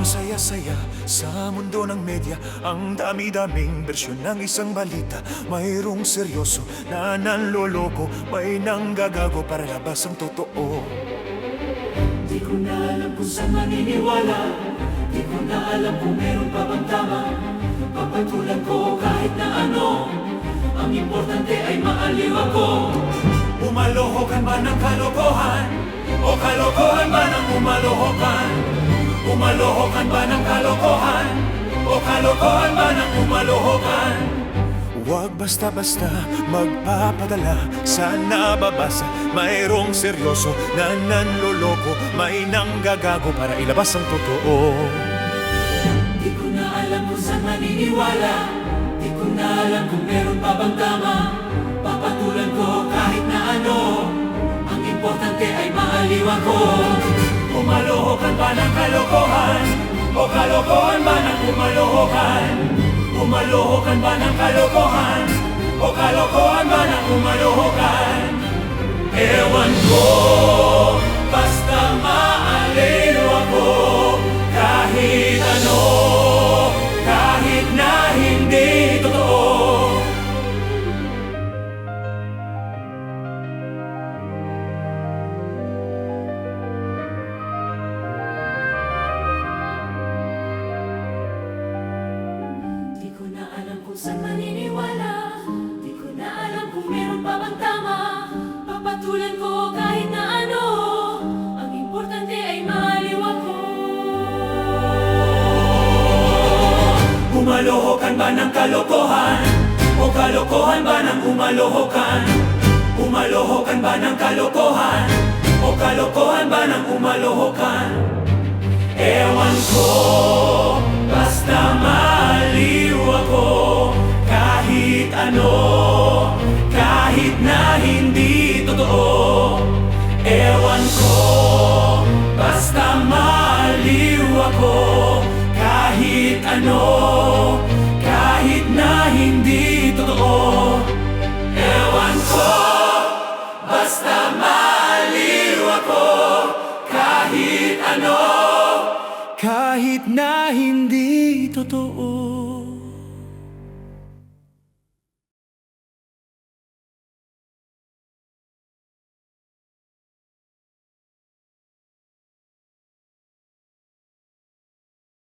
Ang saya-saya sa mundo ng media, ang dami-daming bersyon ng isang balita. Mayroong seryoso na nanloloko, may nanggagago para labas ang totoo. Di ko na alam kung saan maniniwala, di ko na alam kung meron pa bang tama. Papatulan ko kahit na ano, ang importante ay maaliw ako. Umalohokan ba ng kalokohan? O kalokohan ba ng umalohokan? Umalohokan ba ng kalokohan? O kalokohan ba ng umalohokan? Huwag basta-basta magpapadala sa nababasa. Mayroong seryoso na nanloloko, may nanggagago para ilabas ang totoo. Di ko na alam kung saan maniniwala, di ko na alam kung meron pa bang tama. Papatulan ko kahit na ano, ang importante ay maaliw ako. Umalohokan ba ng kalokohan? O kalokohan ba ng umalohokan? Umalohokan ba ng kalokohan? O kalokohan ba ng umalohokan? Ewan ko, basta maaliw ako. Kahit ano, kahit na hindi totoo. Di ko na alam kung saan maniniwala, di ko na alam kung meron pa bang tama. Papatulan ko kahit na ano, ang importante ay maaliw ako. Umalohokan ba ng kalokohan? O kalokohan ba ng umalohokan? Umalohokan ba ng kalokohan? O kalokohan ba ng umalohokan? Ewan ko, basta maaliw ako. Kahit ano, kahit na hindi totoo. Ewan ko, basta maaliw ako. Kahit ano, kahit na hindi totoo. Ewan ko, basta maaliw ako. Kahit ano, kahit na hindi totoo.